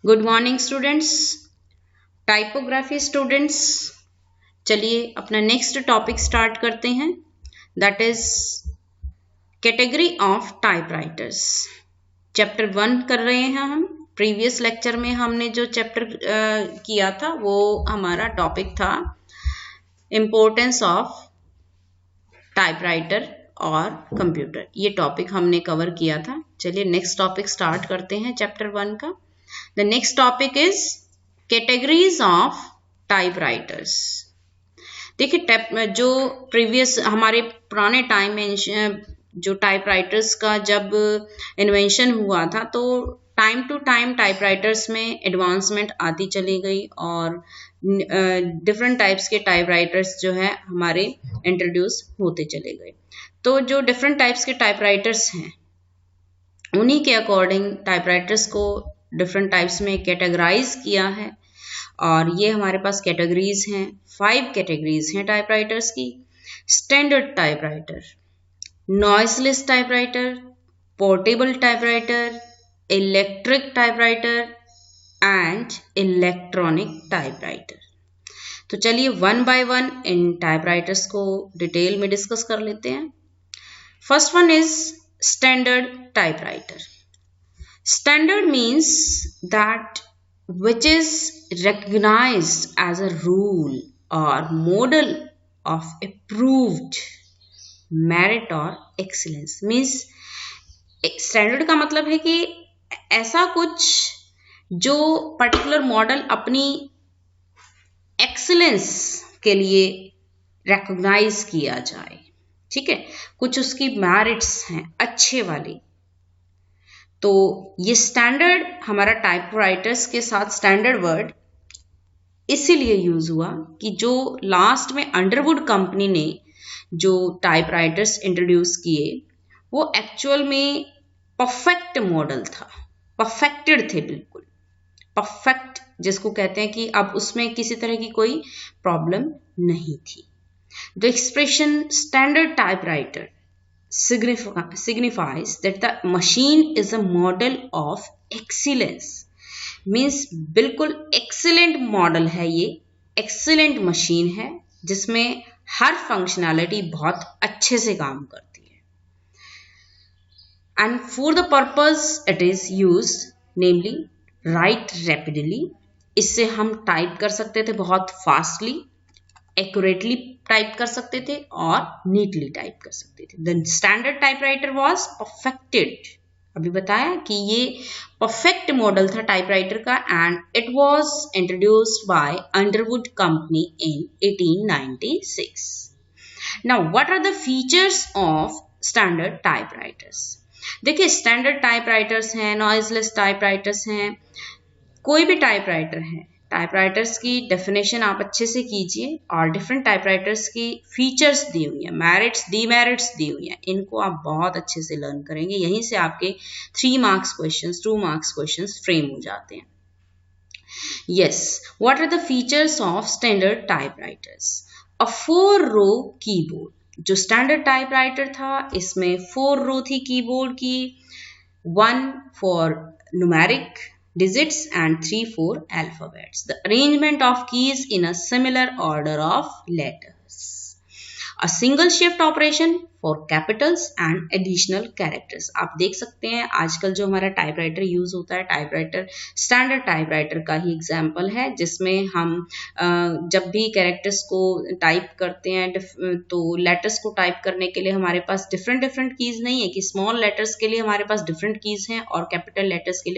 Good morning students, typography students. चलिए अपना next topic start करते हैं, that is category of typewriters. Chapter 1 कर रहे हैं हम। प्रीवियस लेक्चर में हमने जो चैप्टर किया था वो हमारा टॉपिक था इम्पोर्टेंस ऑफ टाइपराइटर और कंप्यूटर। ये टॉपिक हमने कवर किया था। चलिए नेक्स्ट टॉपिक स्टार्ट करते हैं चैप्टर 1 का। The next topic is categories of typewriters। देखिए जो प्रीवियस हमारे पुराने टाइम में जो टाइपराइटर्स का जब इन्वेंशन हुआ था तो टाइम टू टाइम टाइपराइटर्स में एडवांसमेंट आती चली गई और डिफरेंट टाइप्स के टाइपराइटर्स जो है हमारे इंट्रोड्यूस होते चले गए। तो जो डिफरेंट टाइप्स के टाइपराइटर्स हैं उन्हीं के अकॉर्डिंग टाइपराइटर्स को डिफरेंट टाइप्स में कैटेगराइज किया है और ये हमारे पास कैटेगरीज हैं। 5 कैटेगरीज हैं टाइपराइटर्स की। Standard typewriter, noiseless typewriter, portable typewriter, electric typewriter and electronic typewriter. तो चलिए 1 बाय 1 इन टाइपराइटर्स को डिटेल में डिस्कस कर लेते हैं। First one is standard typewriter. Standard means that which is recognized as a rule or model of approved merit or excellence। Means standard का मतलब है कि ऐसा कुछ जो पर्टिकुलर मॉडल अपनी एक्सीलेंस के लिए रिकॉग्नाइज किया जाए। ठीक है, कुछ उसकी मेरिट्स हैं अच्छे वाली। तो ये स्टैंडर्ड हमारा टाइपराइटर्स के साथ स्टैंडर्ड वर्ड इसीलिए यूज हुआ कि जो लास्ट में अंडरवुड कंपनी ने जो टाइपराइटर्स इंट्रोड्यूस किए वो एक्चुअल में परफेक्ट मॉडल था, परफेक्टेड थे, बिल्कुल परफेक्ट, जिसको कहते हैं कि अब उसमें किसी तरह की कोई प्रॉब्लम नहीं थी। The expression standard typewriter signifies that the machine is a model of excellence। means बिल्कुल excellent मॉडल है, ये excellent मशीन है जिसमें हर फंक्शनैलिटी बहुत अच्छे से काम करती है। and for the purpose it is used, namely write rapidly। इससे हम टाइप कर सकते थे बहुत फास्टली, एक्यूरेटली टाइप कर सकते थे और नीटली टाइप कर सकते थे। The standard typewriter was perfected. अभी बताया कि ये परफेक्ट मॉडल था टाइपराइटर का and it was introduced by Underwood company in 1896। Now what are the features of standard typewriters. देखिए स्टैंडर्ड टाइपराइटर्स हैं, नॉइजलेस टाइपराइटर्स हैं, कोई भी टाइपराइटर है। टाइपराइटर्स की डेफिनेशन आप अच्छे से कीजिए और डिफरेंट टाइपराइटर्स की फीचर्स दी हुई है, मेरिट्स डीमेरिट्स दी हुई है, इनको आप बहुत अच्छे से लर्न करेंगे। यहीं से आपके 3 marks questions, 2 marks questions frame हो जाते हैं। Yes, what are the features of standard typewriters. A 4 row keyboard. जो स्टैंडर्ड टाइपराइटर था इसमें 4 रो थी कीबोर्ड की, 1 for numeric digits and 3 for alphabets। The arrangement of keys in a similar order of letters। A single shift operation for capitals and additional characters। आप देख सकते हैं आजकल जो हमारा टाइपराइटर यूज होता है, टाइपराइटर स्टैंडर्ड टाइपराइटर का ही एग्जाम्पल है, जिसमें हम जब भी कैरेक्टर्स को टाइप करते हैं तो लेटर्स को टाइप करने के लिए हमारे पास डिफरेंट कीज नहीं है कि स्मॉल लेटर्स के लिए हमारे पास डिफरेंट कीज हैं और कैपिटल लेटर्स के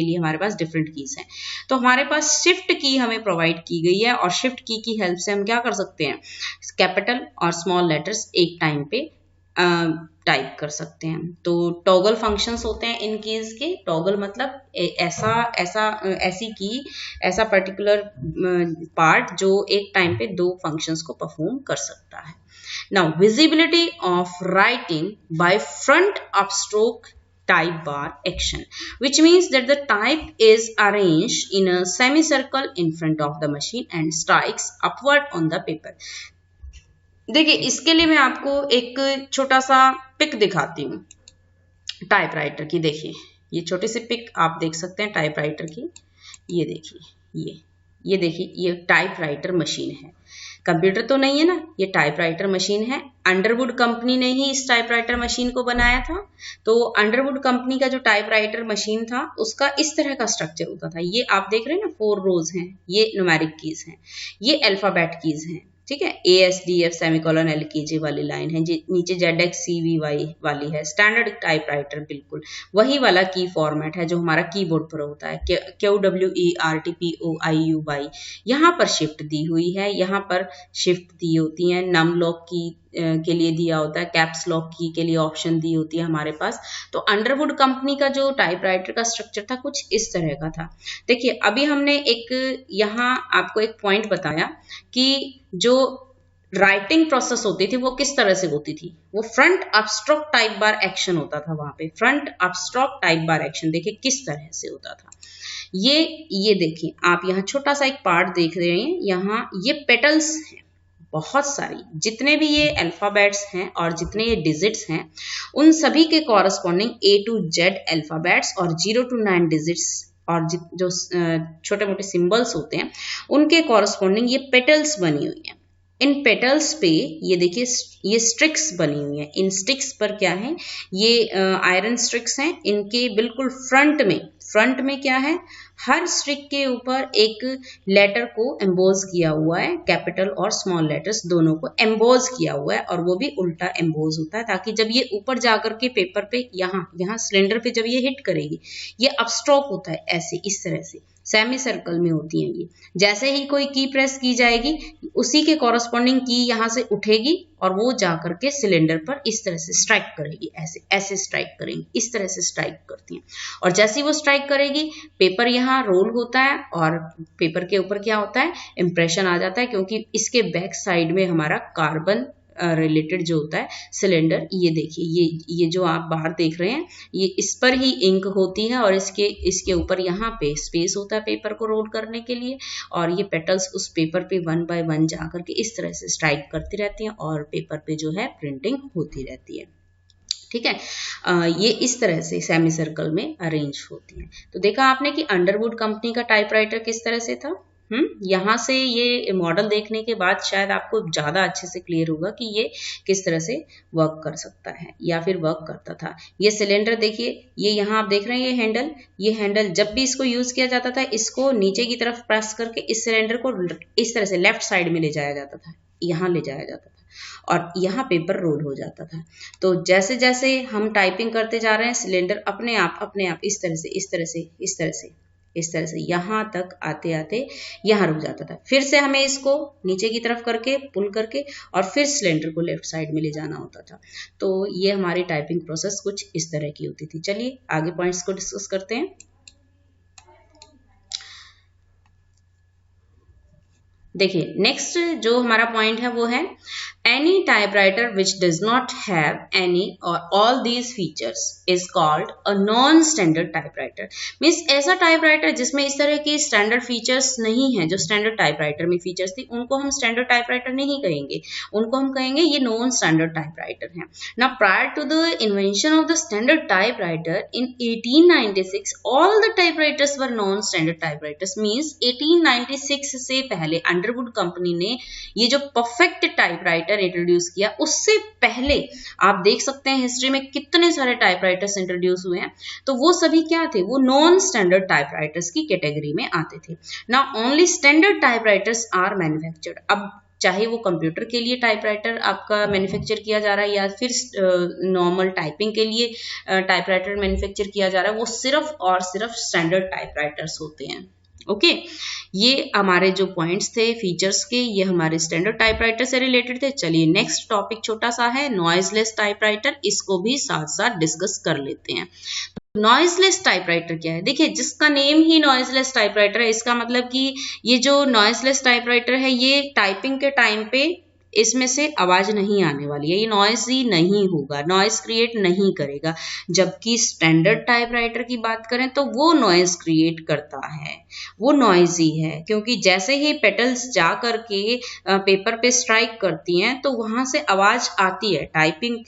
लिए हमारे पास डिफरेंट कीज हैं। तो हमारे पास शिफ्ट की हमें प्रोवाइड की गई है और शिफ्ट की हेल्प से हम क्या कर सकते हैं, कैपिटल और स्मॉल लेटर्स एक टाइम पे टाइप कर सकते हैं। तो टॉगल फंक्शंस होते हैं इन कीज के। टॉगल मतलब ऐसी की, ऐसा पर्टिकुलर पार्ट जो एक टाइम पे 2 फंक्शंस को परफॉर्म कर सकता है। Now visibility of writing by front upstroke type bar action, which means that the type is arranged in a semicircle in front of the machine and strikes upward on the paper। देखिए इसके लिए मैं आपको एक छोटा सा pick दिखाती हूँ टाइपराइटर की। देखिए ये छोटी सी पिक आप देख सकते हैं टाइपराइटर की। ये देखिए, ये देखिए, ये टाइपराइटर मशीन है, कंप्यूटर तो नहीं है ना, ये टाइपराइटर मशीन है। अंडरवुड कंपनी ने ही इस टाइपराइटर मशीन को बनाया था। तो अंडरवुड कंपनी का जो टाइपराइटर मशीन था उसका इस तरह का स्ट्रक्चर होता था। ये आप देख रहे हैं ना, 4 रोज हैं, ये न्यूमेरिक कीज हैं, ये अल्फाबेट कीज हैं, ठीक है। ASDF सेमीकोलन LKJ वाली लाइन है, नीचे ZXCVY वाली है। स्टैंडर्ड टाइपराइटर बिल्कुल वही वाला की फॉर्मेट है जो हमारा कीबोर्ड पर होता है, QWERTPOIUY। यहाँ पर शिफ्ट दी हुई है, यहाँ पर शिफ्ट दी होती है, नम लॉक की के लिए दिया होता है, कैप्स लॉक की के लिए ऑप्शन दी होती है हमारे पास। तो अंडरवुड कंपनी का जो टाइपराइटर का स्ट्रक्चर था कुछ इस तरह का था। देखिए अभी हमने एक यहाँ आपको एक पॉइंट बताया कि जो राइटिंग प्रोसेस होती थी वो किस तरह से होती थी, वो फ्रंट अपस्ट्रोक टाइप बार एक्शन होता था। वहां पे फ्रंट अपस्ट्रोक टाइप बार एक्शन देखिए किस तरह से होता था। ये देखिए, आप यहाँ छोटा सा एक पार्ट देख रहे हैं, यहाँ ये पेटल्स हैं बहुत सारी, जितने भी ये अल्फाबेट्स हैं और जितने ये डिजिट्स हैं उन सभी के corresponding A to Z alphabets और 0 to 9 डिजिट्स और जो छोटे मोटे सिंबल्स होते हैं उनके कॉरस्पॉन्डिंग ये पेटल्स बनी हुई हैं। इन पेटल्स पे ये देखिए ये स्ट्रिक्स बनी हुई है। इन स्टिक्स पर क्या है, ये आयरन स्ट्रिक्स हैं। इनके बिल्कुल फ्रंट में क्या है, हर स्ट्रिक के ऊपर एक लेटर को एम्बोज किया हुआ है, कैपिटल और स्मॉल लेटर्स दोनों को एम्बोज किया हुआ है, और वो भी उल्टा एम्बोज होता है ताकि जब ये ऊपर जाकर के पेपर पे यहाँ सिलेंडर पे जब ये हिट करेगी, ये अपस्ट्रोक होता है ऐसे, इस तरह से सेमी सर्कल में होती है ये। जैसे ही कोई की प्रेस की जाएगी उसी के कॉरस्पॉन्डिंग की यहाँ से उठेगी और वो जाकर के सिलेंडर पर इस तरह से स्ट्राइक करेगी, ऐसे स्ट्राइक करेंगी, इस तरह से स्ट्राइक करती हैं। और जैसे ही वो स्ट्राइक करेगी पेपर यहाँ रोल होता है और पेपर के ऊपर क्या होता है, इंप्रेशन आ जाता है, क्योंकि इसके बैक साइड में हमारा कार्बन रिलेटेड जो होता है सिलेंडर, ये देखिए ये जो आप बाहर देख रहे हैं ये इस पर ही इंक होती है और इसके ऊपर यहाँ पे स्पेस होता है पेपर को रोल करने के लिए, और ये पेटल्स उस पेपर पे 1 by 1 जाकर के इस तरह से स्ट्राइक करती रहती हैं और पेपर पे जो है प्रिंटिंग होती रहती है, ठीक है। ये इस तरह से सेमी सर्कल में अरेंज होती है। तो देखा आपने कि अंडरवुड कंपनी का टाइपराइटर किस तरह से था। यहाँ से ये मॉडल देखने के बाद शायद आपको ज्यादा अच्छे से क्लियर होगा कि ये किस तरह से वर्क कर सकता है या फिर वर्क करता था। ये सिलेंडर देखिए, ये यहाँ आप देख रहे हैं ये हैंडल जब भी इसको यूज किया जाता था इसको नीचे की तरफ प्रेस करके इस सिलेंडर को इस तरह से लेफ्ट साइड में ले जाया जाता था, यहाँ ले जाया जाता था और यहाँ पेपर रोल हो जाता था। तो जैसे जैसे हम टाइपिंग करते जा रहे हैं सिलेंडर अपने आप इस तरह से यहाँ तक आते आते यहाँ रुक जाता था। फिर से हमें इसको नीचे की तरफ करके पुल करके और फिर सिलेंडर को लेफ्ट साइड में ले जाना होता था। तो ये हमारी टाइपिंग प्रोसेस कुछ इस तरह की होती थी। चलिए आगे पॉइंट्स को डिस्कस करते हैं। देखिए नेक्स्ट जो हमारा पॉइंट है वो है any typewriter which does not have any और all these features is called a non standard typewriter. Means ऐसा टाइपराइटर जिसमें इस तरह के स्टैंडर्ड फीचर्स नहीं है, जो स्टैंडर्ड टाइपराइटर में फीचर्स थी उनको हम स्टैंडर्ड टाइपराइटर नहीं कहेंगे, उनको हम कहेंगे ये नॉन स्टैंडर्ड टाइपराइटर है। Now prior to the invention of the standard typewriter in 1896 all the typewriters were non standard typewriters. Means 1896 से पहले अंडरवुड कंपनी ने ये जो परफेक्ट टाइपराइटर इंट्रोड्यूस किया, उससे पहले आप देख सकते हैं हिस्ट्री में कितने सारे टाइपराइटर्स इंट्रोड्यूस हुए हैं, तो वो सभी क्या थे, वो नॉन स्टैंडर्ड टाइपराइटर्स की कैटेगरी में आते थे। Now only standard typewriters are manufactured. अब चाहे वो कंप्यूटर के लिए टाइपराइटर आपका मैन्युफैक्चर किया जा रहा है या फिर नॉर्मल टाइपिंग के लिए टाइपराइटर मैन्युफैक्चर किया जा रहा है, वो सिर्फ और सिर्फ स्टैंडर्ड टाइपराइटर्स होते हैं। ओके ये हमारे जो पॉइंट्स थे फीचर्स के, ये हमारे स्टैंडर्ड टाइपराइटर से रिलेटेड थे। चलिए नेक्स्ट टॉपिक छोटा सा है नॉइजलेस टाइपराइटर, इसको भी साथ साथ डिस्कस कर लेते हैं। नॉइजलेस टाइपराइटर क्या है, देखिए जिसका नेम ही नॉइजलेस टाइपराइटर है, इसका मतलब कि ये जो नॉइजलेस टाइपराइटर है ये टाइपिंग के टाइम पे इसमें से आवाज नहीं आने वाली है, ये नॉइजी नहीं होगा, नॉइज क्रिएट नहीं करेगा। जबकि स्टैंडर्ड टाइपराइटर की बात करें तो वो नॉइज क्रिएट करता है, वो नॉइजी है, क्योंकि जैसे ही पेटल्स जा करके पेपर पे स्ट्राइक करती हैं तो वहां से आवाज आती है। टाइपिंग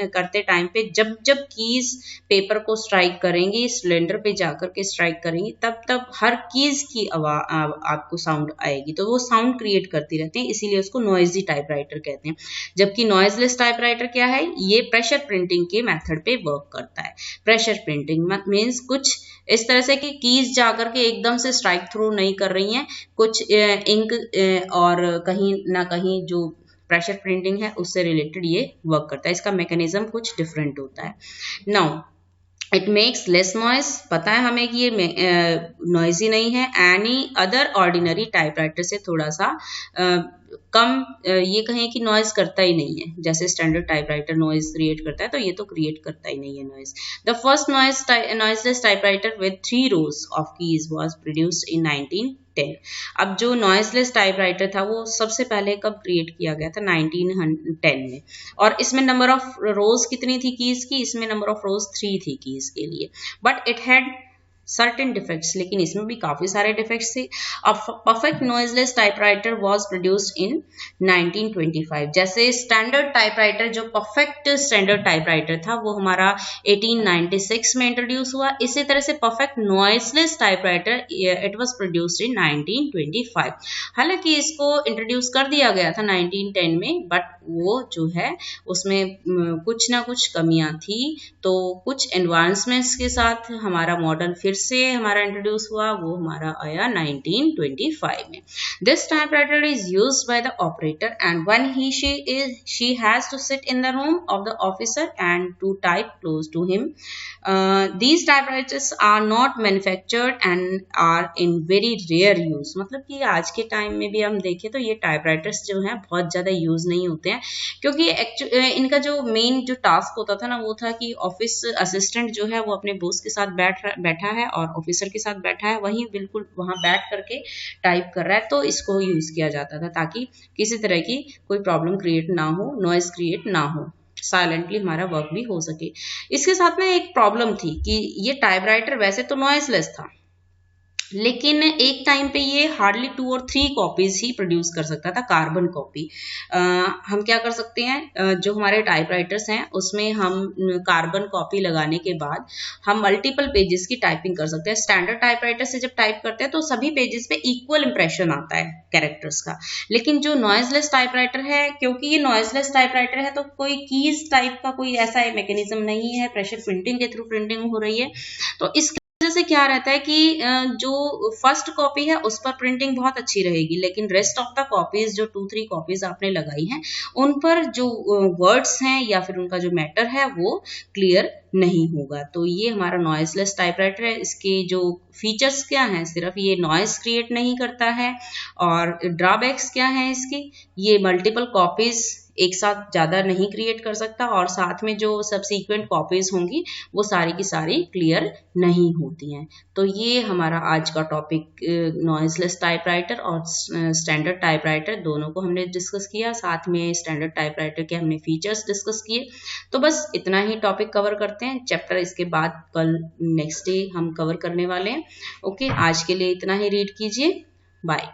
करते टाइम पे जब जब कीज पेपर को स्ट्राइक करेंगी, सिलेंडर पे जाकर के स्ट्राइक करेंगी, तब तब हर कीज की आपको साउंड आएगी, तो वो साउंड क्रिएट करती रहती है, इसीलिए उसको नॉइजी टाइपराइटर कहते हैं। जबकि नॉइजलेस टाइपराइटर क्या है, ये प्रेशर प्रिंटिंग के मेथड पे वर्क करता है। प्रेशर प्रिंटिंग मीन्स कुछ इस तरह से कि कीज जाकर के एकदम से स्ट्राइक थ्रू नहीं कर रही हैं, कुछ इंक और कहीं ना कहीं जो प्रेशर प्रिंटिंग है उससे रिलेटेड ये वर्क करता है। इसका मैकेनिज्म कुछ डिफरेंट होता है। Now it makes less noise, पता है हमें कि ये नॉइजी नहीं है एनी अदर ऑर्डिनरी टाइपराइटर से, थोड़ा सा कम ये कहें कि नॉइज करता ही नहीं है। जैसे स्टैंडर्ड टाइपराइटर नॉइज क्रिएट करता है, तो ये तो क्रिएट करता ही नहीं है noise. The first noiseless typewriter with 3 rows of keys was produced in 1910। अब जो नॉइजलेस टाइपराइटर था वो सबसे पहले कब क्रिएट किया गया था, 1910 में। और इसमें नंबर ऑफ रोज कितनी थी कीज की, इसमें नंबर ऑफ रोज 3 थी कीज के लिए। But it had certain defects, लेकिन इसमें भी काफी सारे डिफेक्ट्स थे। A perfect noiseless typewriter was produced in 1925। जैसे स्टैंडर्ड टाइपराइटर, जो परफेक्ट स्टैंडर्ड टाइपराइटर था वो हमारा 1896 में इंट्रोड्यूस हुआ। इसी तरह से perfect noiseless typewriter it was produced in 1925। हालांकि इसको इंट्रोड्यूस कर दिया गया था 1910 में, बट वो जो है उसमें कुछ ना कुछ कमियां थी, तो कुछ एडवांसमेंट्स के साथ हमारा मॉडल फिर से हमारा इंट्रोड्यूस हुआ, वो हमारा आया 1925 में। This typewriter is used by the operator and when she has to sit in the room of the officer and to type close to him. These typewriters are not manufactured and are in very rare use. मतलब कि आज के time में भी हम देखें तो ये टाइपराइटर्स जो हैं बहुत ज्यादा यूज नहीं होते हैं, क्योंकि इनका जो मेन जो टास्क होता था ना वो था कि ऑफिस असिस्टेंट जो है वो अपने बॉस के साथ बैठा है और ऑफिसर के साथ बैठा है, वहीं बिल्कुल वहां बैठ करके टाइप कर रहा है, तो इसको यूज किया जाता था ताकि किसी तरह की कोई प्रॉब्लम क्रिएट ना हो, नॉइज क्रिएट ना हो, साइलेंटली हमारा वर्क भी हो सके। इसके साथ में एक प्रॉब्लम थी कि ये टाइपराइटर वैसे तो नॉइजलेस था, लेकिन एक टाइम पे ये हार्डली 2 और 3 कॉपीज ही प्रोड्यूस कर सकता था, कार्बन कॉपी। हम क्या कर सकते हैं, जो हमारे टाइपराइटर्स हैं उसमें हम कार्बन कॉपी लगाने के बाद हम मल्टीपल पेजेस की टाइपिंग कर सकते हैं। स्टैंडर्ड टाइपराइटर से जब टाइप करते हैं तो सभी पेजेस पे इक्वल इंप्रेशन आता है कैरेक्टर्स का, लेकिन जो नॉइजलेस टाइपराइटर है, क्योंकि ये नॉइजलेस टाइपराइटर है तो कोई कीज टाइप का कोई ऐसा मैकेनिज्म नहीं है, प्रेशर प्रिंटिंग के थ्रू प्रिंटिंग हो रही है, तो इस वजह से क्या रहता है कि जो फर्स्ट कॉपी है उस पर प्रिंटिंग बहुत अच्छी रहेगी, लेकिन रेस्ट ऑफ द कॉपीज जो 2-3 कॉपीज आपने लगाई हैं उन पर जो वर्ड्स हैं या फिर उनका जो मैटर है वो क्लियर नहीं होगा। तो ये हमारा नॉइजलेस टाइपराइटर है। इसके जो फीचर्स क्या हैं, सिर्फ ये नॉइज क्रिएट नहीं करता है, और ड्रॉबैक्स क्या हैं इसके, ये मल्टीपल कॉपीज एक साथ ज्यादा नहीं क्रिएट कर सकता, और साथ में जो सबसीक्वेंट कॉपीज होंगी वो सारी की सारी क्लियर नहीं होती हैं। तो ये हमारा आज का टॉपिक नॉइजलेस टाइपराइटर और स्टैंडर्ड टाइपराइटर दोनों को हमने डिस्कस किया, साथ में स्टैंडर्ड टाइपराइटर के हमने फीचर्स डिस्कस किए। तो बस इतना ही टॉपिक कवर करते हैं, चैप्टर इसके बाद कल नेक्स्ट डे हम कवर करने वाले हैं। ओके, आज के लिए इतना ही रीड कीजिए, बाय।